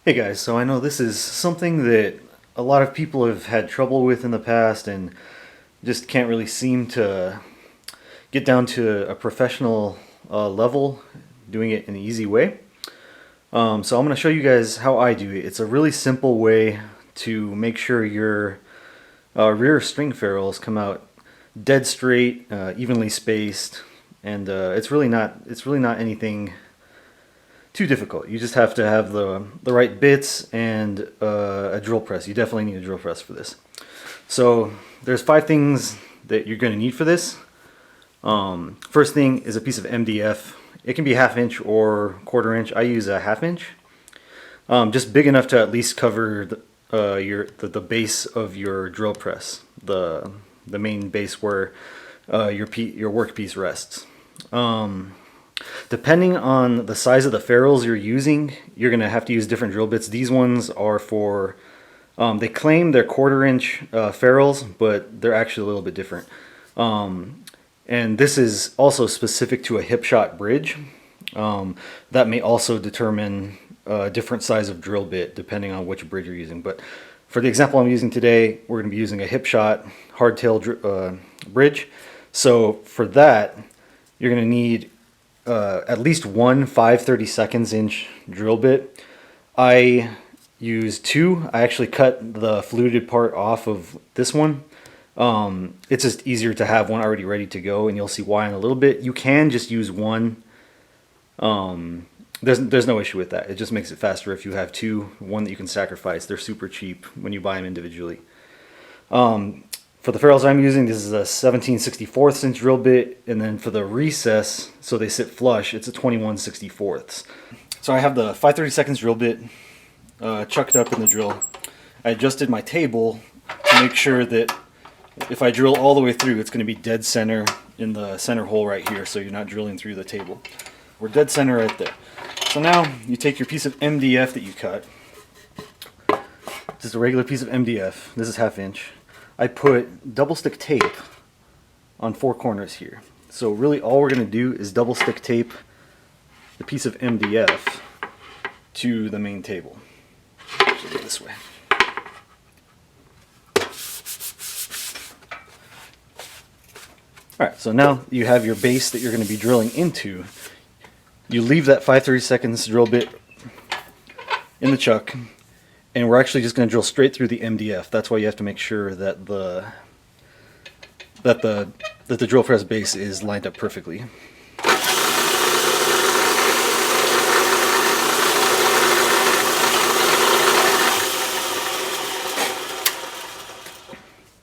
Hey guys, so I know this is something that a lot of people have had trouble with in the past and just can't really seem to get down to a professional level doing it in an easy way. So I'm going to show you guys how I do it. It's a really simple way to make sure your rear string ferrules come out dead straight, evenly spaced, and it's really not anything too difficult. You just have to have the right bits and a drill press. You definitely need a drill press for this. So there's 5 things that you're going to need for this. First thing is a piece of MDF. It can be 1/2 inch or 1/4 inch. I use a 1/2 inch, just big enough to at least cover the base of your drill press, the main base where your workpiece rests. Depending on the size of the ferrules you're using, you're going to have to use different drill bits. These ones are for, they claim they're 1/4 inch ferrules, but they're actually a little bit different. And this is also specific to a hip shot bridge. That may also determine a different size of drill bit depending on which bridge you're using. But for the example I'm using today, we're going to be using a hip shot hardtail bridge. So for that, you're going to need at least one 5/32 inch drill bit. I use 2. I actually cut the fluted part off of this one. It's just easier to have one already ready to go, and you'll see why in a little bit. You can just use one. There's no issue with that. It just makes it faster if you have 2. One that you can sacrifice. They're super cheap when you buy them individually. For the ferrules I'm using, this is a 17/64 inch drill bit, and then for the recess, so they sit flush, it's a 21/64. So I have the 5/32 drill bit chucked up in the drill. I adjusted my table to make sure that if I drill all the way through, it's going to be dead center in the center hole right here, so you're not drilling through the table. We're dead center right there. So now you take your piece of MDF that you cut, just a regular piece of MDF. This is 1/2 inch. I put double stick tape on 4 corners here. So really all we're going to do is double stick tape the piece of MDF to the main table. Actually, go this way. Alright, so now you have your base that you're going to be drilling into. You leave that 5/32 drill bit in the chuck, and we're actually just going to drill straight through the MDF. That's why you have to make sure that the drill press base is lined up perfectly.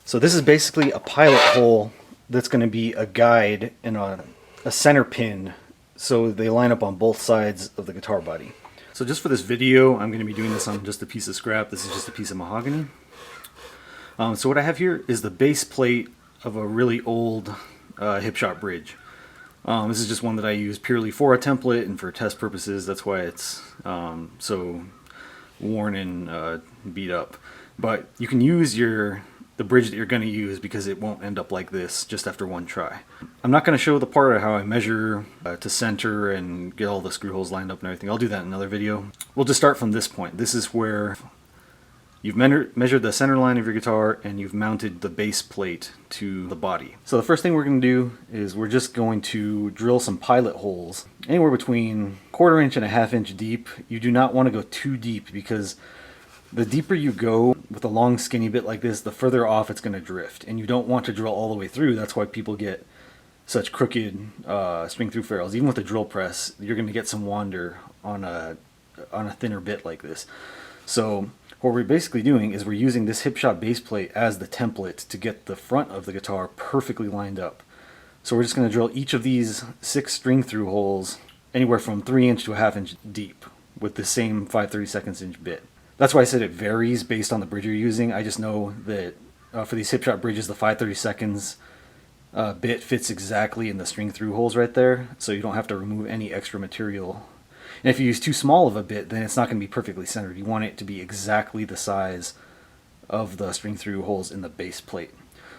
So this is basically a pilot hole that's going to be a guide and a center pin, so they line up on both sides of the guitar body. So just for this video, I'm going to be doing this on just a piece of scrap. This is just a piece of mahogany. So what I have here is the base plate of a really old hip shot bridge. This is just one that I use purely for a template and for test purposes. That's why it's so worn and beat up. But you can use the bridge that you're going to use because it won't end up like this just after one try. I'm not going to show the part of how I measure to center and get all the screw holes lined up and everything. I'll do that in another video. We'll just start from this point. This is where you've measured the center line of your guitar and you've mounted the base plate to the body. So the first thing we're going to do is we're just going to drill some pilot holes anywhere between 1/4 inch and a 1/2 inch deep. You do not want to go too deep because the deeper you go with a long skinny bit like this, the further off it's going to drift, and you don't want to drill all the way through. That's why people get such crooked string through ferrules. Even with a drill press, you're going to get some wander on a thinner bit like this. So what we're basically doing is we're using this hip shot base plate as the template to get the front of the guitar perfectly lined up. So we're just going to drill each of these 6 string through holes anywhere from 3 inch to a 1/2 inch deep with the same 5/32 inch bit. That's why I said it varies based on the bridge you're using. I just know that for these hip shot bridges, the 5/32 bit fits exactly in the string through holes right there, so you don't have to remove any extra material. And if you use too small of a bit, then it's not going to be perfectly centered. You want it to be exactly the size of the string through holes in the base plate.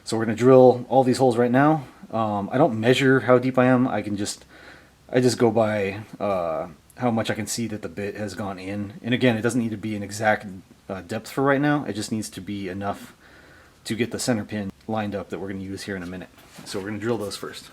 So we're going to drill all these holes right now. I don't measure how deep I am. I just go by how much I can see that the bit has gone in. And again, it doesn't need to be an exact depth for right now. It just needs to be enough to get the center pin lined up that we're going to use here in a minute. So we're going to drill those first.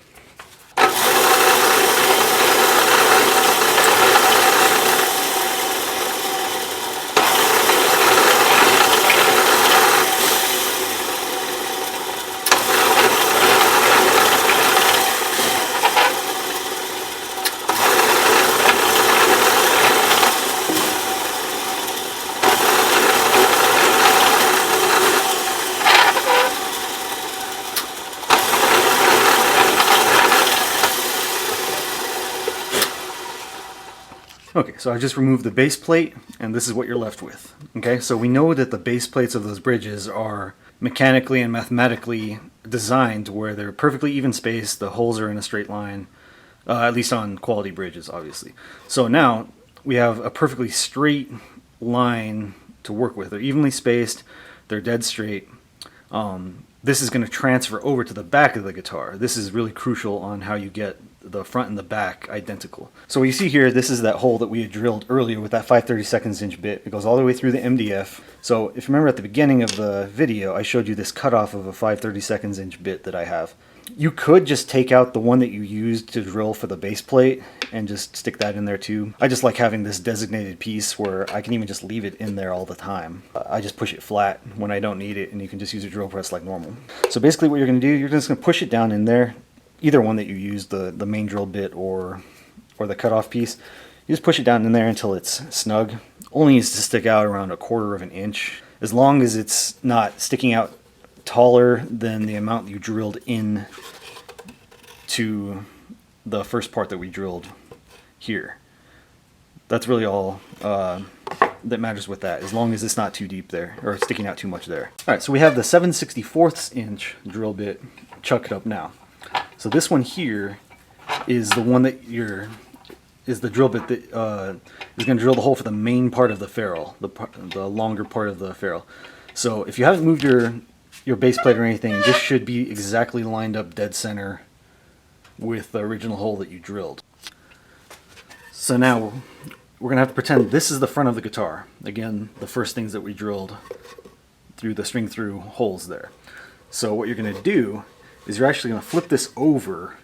Okay, so I just removed the base plate, and this is what you're left with. Okay, so we know that the base plates of those bridges are mechanically and mathematically designed where they're perfectly even spaced, the holes are in a straight line, at least on quality bridges, obviously. So now we have a perfectly straight line to work with. They're evenly spaced, they're dead straight. This is going to transfer over to the back of the guitar. This is really crucial on how you get the front and the back identical. So what you see here, this is that hole that we had drilled earlier with that 5/32 inch bit. It goes all the way through the MDF. So if you remember at the beginning of the video, I showed you this cutoff of a 5/32 inch bit that I have. You could just take out the one that you used to drill for the base plate and just stick that in there too. I just like having this designated piece where I can even just leave it in there all the time. I just push it flat when I don't need it, and you can just use a drill press like normal. So basically what you're going to do, you're just going to push it down in there, either one that you use, the main drill bit or the cutoff piece. You just push it down in there until it's snug. Only needs to stick out around 1/4 of an inch. As long as it's not sticking out taller than the amount you drilled in to the first part that we drilled here. That's really all that matters with that, as long as it's not too deep there or sticking out too much there. Alright, so we have the 7/64 inch drill bit chucked up now. So this one here is the one that is the drill bit that is going to drill the hole for the main part of the ferrule, the longer part of the ferrule. So if you haven't moved your base plate or anything, this should be exactly lined up dead center with the original hole that you drilled. So now we're going to have to pretend this is the front of the guitar. Again, the first things that we drilled through the string through holes there. So what you're going to do is you're actually going to flip this over,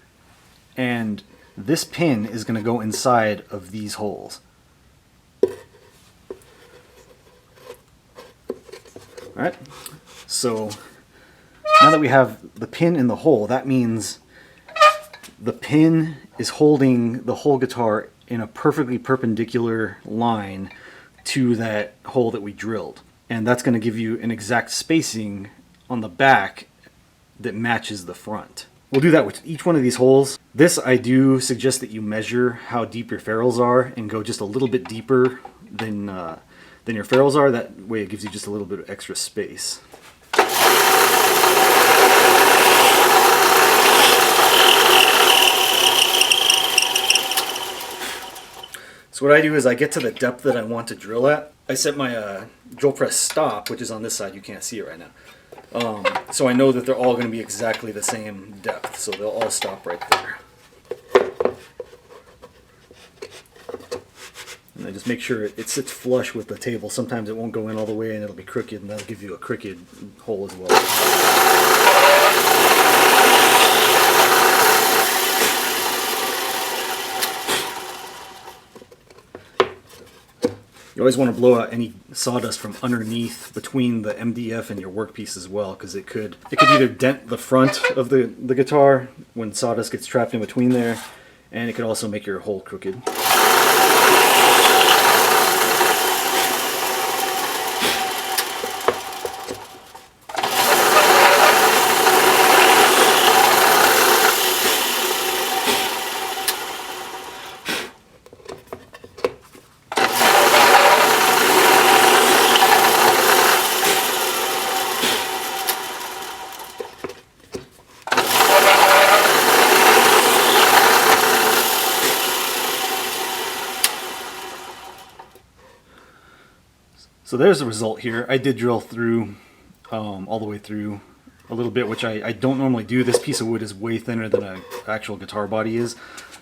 and this pin is going to go inside of these holes. Alright, so now that we have the pin in the hole, that means the pin is holding the whole guitar in a perfectly perpendicular line to that hole that we drilled. And that's going to give you an exact spacing on the back that matches the front. We'll do that with each one of these holes. This, I do suggest that you measure how deep your ferrules are and go just a little bit deeper than your ferrules are. That way it gives you just a little bit of extra space. So what I do is I get to the depth that I want to drill at. I set my drill press stop, which is on this side. You can't see it right now. So I know that they're all going to be exactly the same depth, so they'll all stop right there. And I just make sure it sits flush with the table. Sometimes it won't go in all the way and it'll be crooked, and that'll give you a crooked hole as well. You always want to blow out any sawdust from underneath between the MDF and your workpiece as well, because it could either dent the front of the guitar when sawdust gets trapped in between there, and it could also make your hole crooked. So there's the result here. I did drill through all the way through a little bit, which I don't normally do. This piece of wood is way thinner than an actual guitar body is,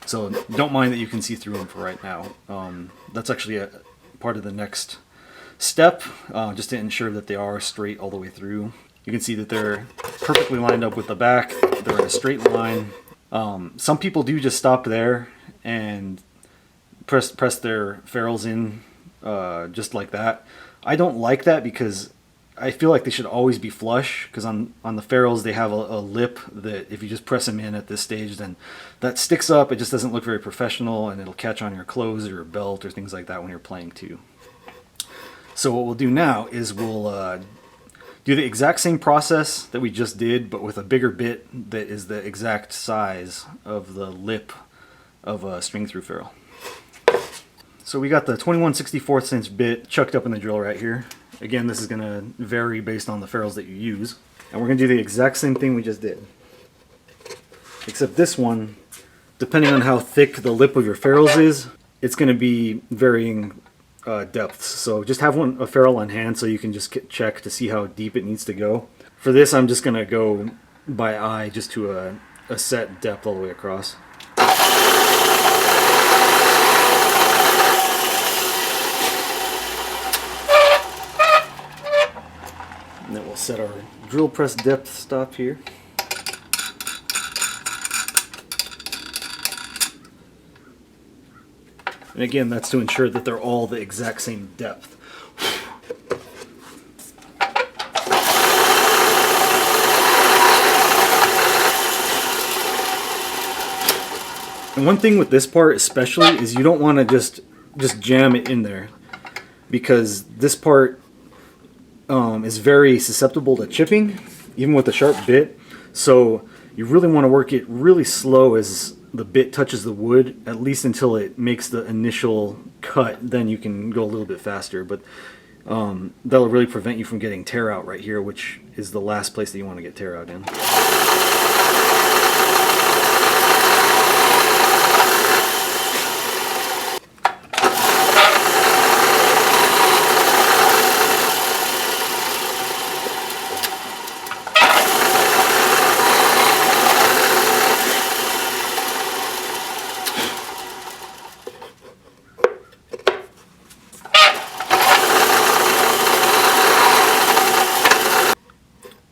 so don't mind that you can see through them for right now. That's actually a part of the next step, just to ensure that they are straight all the way through. You can see that they're perfectly lined up with the back. They're in a straight line. Some people do just stop there and press their ferrules in just like that. I don't like that because I feel like they should always be flush, because on the ferrules they have a lip that if you just press them in at this stage, then that sticks up. It just doesn't look very professional, and it'll catch on your clothes or your belt or things like that when you're playing too. So what we'll do now is we'll do the exact same process that we just did, but with a bigger bit that is the exact size of the lip of a string through ferrule. So we got the 21/64 inch bit chucked up in the drill right here. Again, this is going to vary based on the ferrules that you use. And we're going to do the exact same thing we just did. Except this one, depending on how thick the lip of your ferrules is, it's going to be varying depths. So just have a ferrule on hand so you can just check to see how deep it needs to go. For this, I'm just going to go by eye just to a set depth all the way across. And then we'll set our drill press depth stop here. And again, that's to ensure that they're all the exact same depth. And one thing with this part especially is you don't want to just jam it in there, because this part is very susceptible to chipping, even with a sharp bit. So you really want to work it really slow as the bit touches the wood, at least until it makes the initial cut. Then you can go a little bit faster, but that'll really prevent you from getting tear out right here, which is the last place that you want to get tear out in.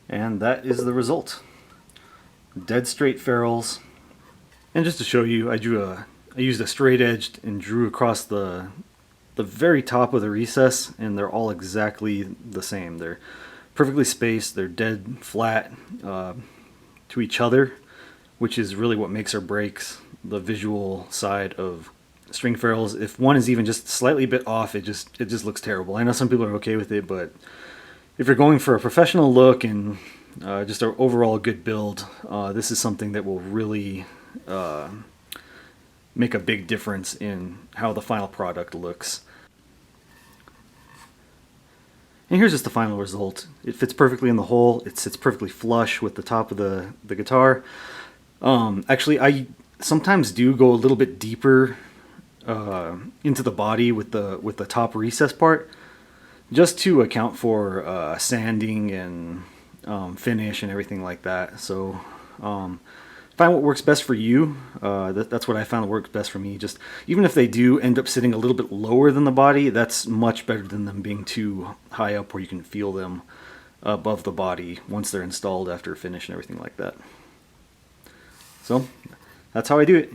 And that is the result. Dead straight ferrules. And just to show you, I used a straight edge and drew across the very top of the recess, and they're all exactly the same. They're perfectly spaced, they're dead flat to each other, which is really what makes or breaks the visual side of string ferrules. If one is even just slightly bit off, it just looks terrible. I know some people are okay with it, but if you're going for a professional look and just an overall good build, this is something that will really make a big difference in how the final product looks. And here's just the final result. It fits perfectly in the hole. It sits perfectly flush with the top of the guitar. Actually, I sometimes do go a little bit deeper into the body with the top recess part, just to account for sanding and finish and everything like that. So find what works best for you. That's what I found works best for me. Just even if they do end up sitting a little bit lower than the body, that's much better than them being too high up where you can feel them above the body once they're installed after finish and everything like that. So that's how I do it.